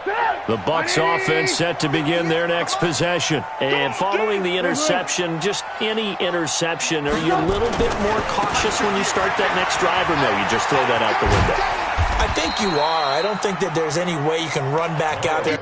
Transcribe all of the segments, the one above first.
The Bucs offense set to begin their next possession. And following the interception, just any interception, are you a little bit more cautious when you start that next drive, or no, you just throw that out the window? I think you are. I don't think that there's any way you can run back out there.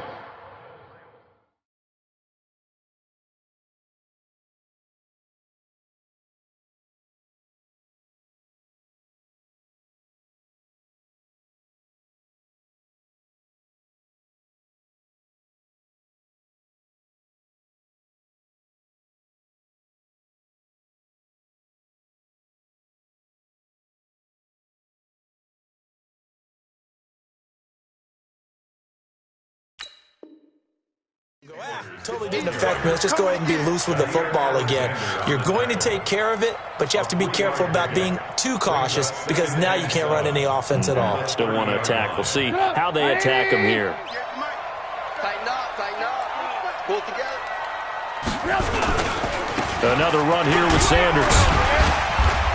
Totally didn't affect me. Let's just go ahead and be loose with the football again. You're going to take care of it, but you have to be careful about being too cautious because now you can't run any offense at all. Still want to attack. We'll see how they attack them here. Tighten up. Pull together. Another run here with Sanders.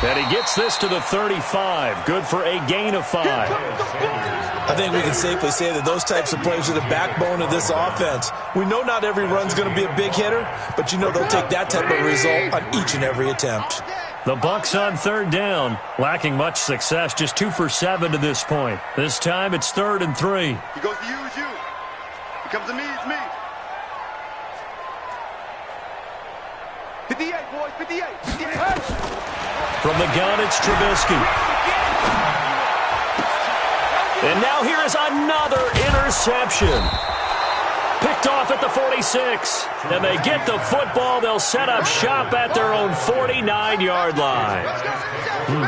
And he gets this to the 35. Good for a gain of 5. I think we can safely say that those types of plays are the backbone of this offense. We know not every run's going to be a big hitter, but you know they'll take that type of result on each and every attempt. The Bucs on third down, lacking much success, just 2 for 7 to this point. This time it's 3rd and 3. He goes to you, it's you. He comes to me, it's me. 58, boys, 58. From the gun, it's Trubisky. And now here is another interception. Picked off at the 46. And they get the football. They'll set up shop at their own 49-yard line.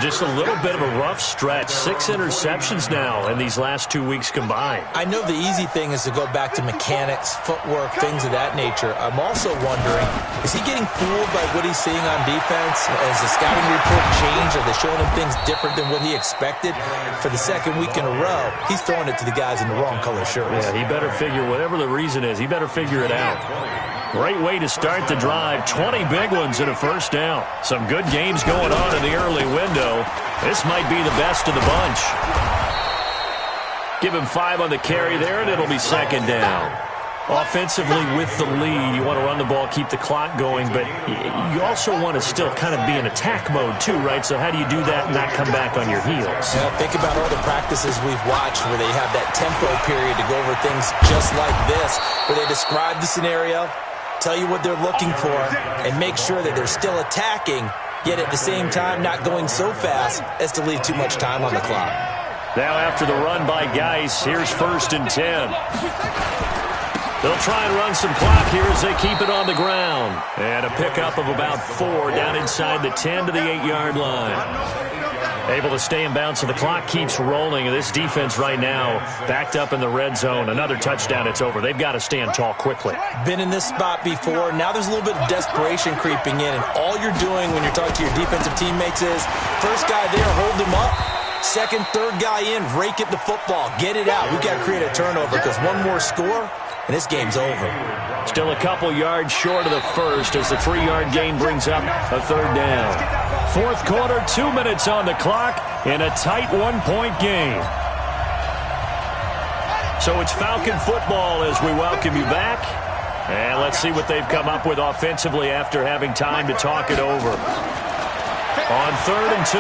Just a little bit of a rough stretch. 6 interceptions now in these last 2 weeks combined. I know the easy thing is to go back to mechanics, footwork, things of that nature. I'm also wondering, is he getting fooled by what he's seeing on defense? Has the scouting report changed? Are they showing him things different than what he expected? For the second week in a row, he's throwing it to the guys in the wrong color shirts. Yeah, he better figure, whatever the reason is, he better figure it out. Great way to start the drive. 20 big ones and a first down. Some good games going on in the early window. This might be the best of the bunch. Give him 5 on the carry there, and it'll be second down. Offensively with the lead, you want to run the ball, keep the clock going, but you also want to still kind of be in attack mode too, right? So how do you do that and not come back on your heels? Yeah, think about all the practices we've watched where they have that tempo period to go over things just like this, where they describe the scenario, tell you what they're looking for, and make sure that they're still attacking, yet at the same time not going so fast as to leave too much time on the clock. Now after the run by Geis, here's 1st and 10. They'll try and run some clock here as they keep it on the ground. And a pickup of about 4 down inside the 10 to the 8-yard line. Able to stay in bounds, so the clock keeps rolling. And this defense right now backed up in the red zone. Another touchdown, it's over. They've got to stand tall quickly. Been in this spot before. Now there's a little bit of desperation creeping in. And all you're doing when you're talking to your defensive teammates is, first guy there, hold him up. Second, third guy in, rake at the football. Get it out. We've got to create a turnover because one more score, and this game's over. Still a couple yards short of the first as the 3-yard gain brings up a third down. Fourth quarter, 2 minutes on the clock in a tight 1-point game. So it's Falcon football as we welcome you back. And let's see what they've come up with offensively after having time to talk it over. On 3rd and 2,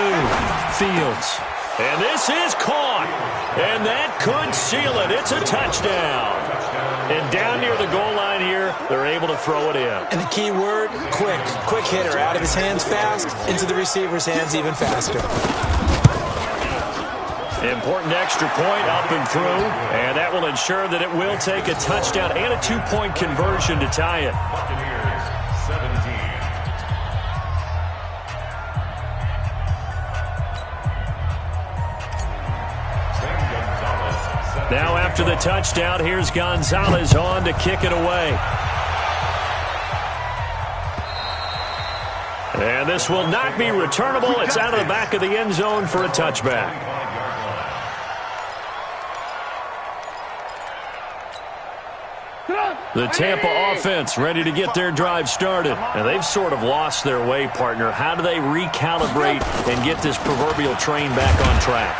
Fields. And this is caught. And that could seal it. It's a touchdown. And down near the goal line here, they're able to throw it in. And the key word, quick. Quick hitter. Out of his hands fast, into the receiver's hands even faster. Important extra point up and through. And that will ensure that it will take a touchdown and a 2-point conversion to tie it. Now after the touchdown, here's Gonzalez on to kick it away. And this will not be returnable. It's out of the back of the end zone for a touchback. The Tampa offense ready to get their drive started. And they've sort of lost their way, partner. How do they recalibrate and get this proverbial train back on track?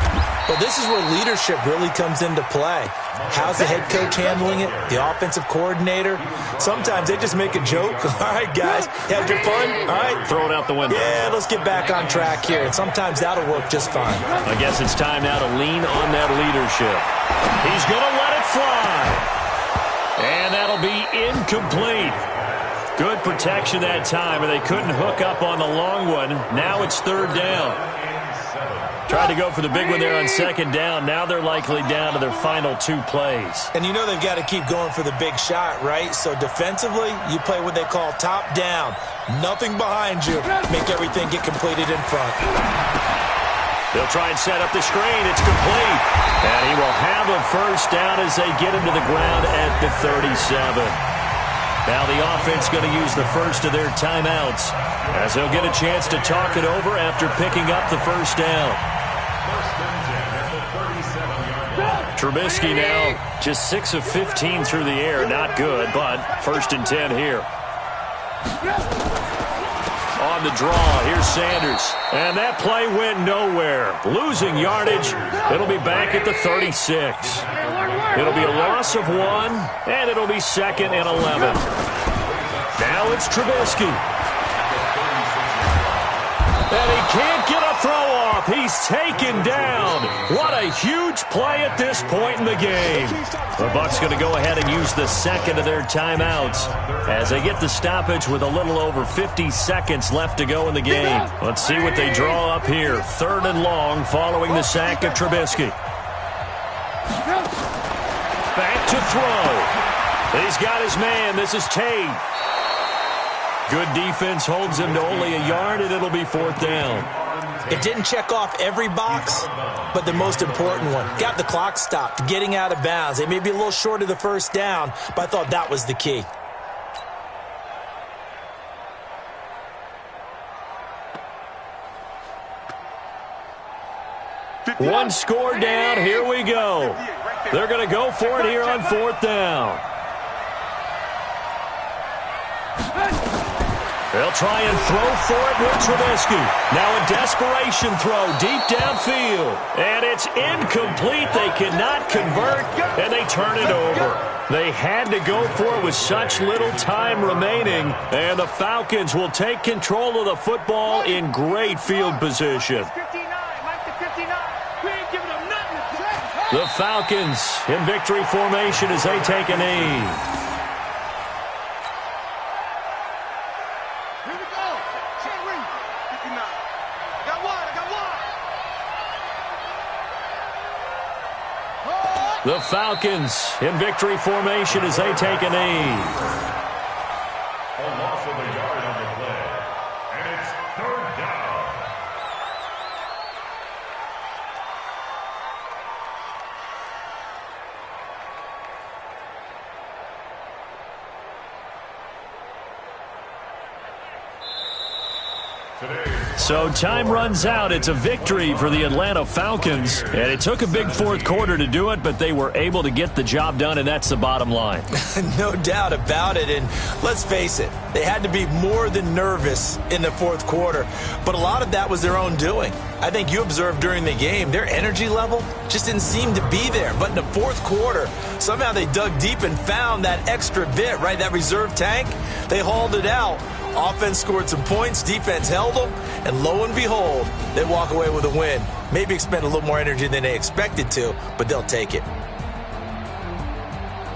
Well, this is where leadership really comes into play. How's the head coach handling it? The offensive coordinator? Sometimes they just make a joke. All right, guys, had your fun? All right. Throw it out the window. Yeah, let's get back on track here. And sometimes that'll work just fine. I guess it's time now to lean on that leadership. He's going to let it fly. And that'll be incomplete. Good protection that time, and they couldn't hook up on the long one. Now it's third down. Tried to go for the big one there on second down. Now they're likely down to their final 2 plays. And you know they've got to keep going for the big shot, right? So defensively, you play what they call top down. Nothing behind you. Make everything get completed in front. They'll try and set up the screen. It's complete. And he will have a first down as they get him to the ground at the 37. Now the offense going to use the first of their timeouts as they'll get a chance to talk it over after picking up the first down. Trubisky now just 6 of 15 through the air. Not good, but first and 10 here. On the draw, here's Sanders. And that play went nowhere. Losing yardage. It'll be back at the 36. It'll be a loss of 1, and it'll be second and 11. Now it's Trubisky. And he can't get a throw off. He's taken down. What a huge play at this point in the game. The Bucs going to go ahead and use the second of their timeouts as they get the stoppage with a little over 50 seconds left to go in the game. Let's see what they draw up here. Third and long following the sack of Trubisky. Back to throw. He's got his man. This is Tate. Good defense holds him to only a yard, and it'll be fourth down. It didn't check off every box, but the most important one. Got the clock stopped, getting out of bounds. They may be a little short of the first down, but I thought that was the key. One score down. Here we go. They're going to go for it here on fourth down. They'll try and throw for it with Trubisky. Now a desperation throw deep downfield. And it's incomplete. They cannot convert, and they turn it over. They had to go for it with such little time remaining, and the Falcons will take control of the football in great field position. The Falcons in victory formation as they take a knee. The Falcons in victory formation as they take a knee. A loss of a yard on the play, and it's third down. So time runs out. It's a victory for the Atlanta Falcons. And it took a big fourth quarter to do it, but they were able to get the job done, and that's the bottom line. No doubt about it. And let's face it, they had to be more than nervous in the fourth quarter. But a lot of that was their own doing. I think you observed during the game, their energy level just didn't seem to be there. But in the fourth quarter, somehow they dug deep and found that extra bit, right? That reserve tank. They hauled it out. Offense scored some points, defense held them, and lo and behold, they walk away with a win. Maybe expend a little more energy than they expected to, but they'll take it.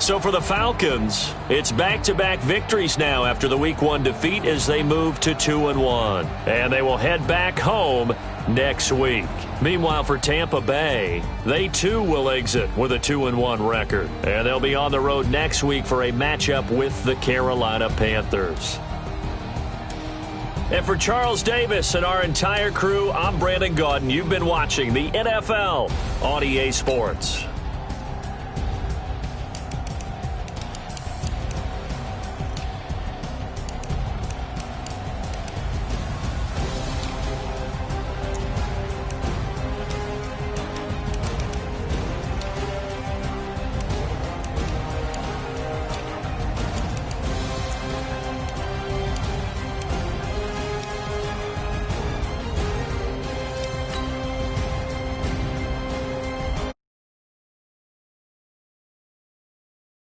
So for the Falcons, it's back-to-back victories now after the Week 1 defeat as they move to 2-1. And they will head back home next week. Meanwhile, for Tampa Bay, they too will exit with a 2-1 record. And they'll be on the road next week for a matchup with the Carolina Panthers. And for Charles Davis and our entire crew, I'm Brandon Gaudin. You've been watching the NFL on EA Sports.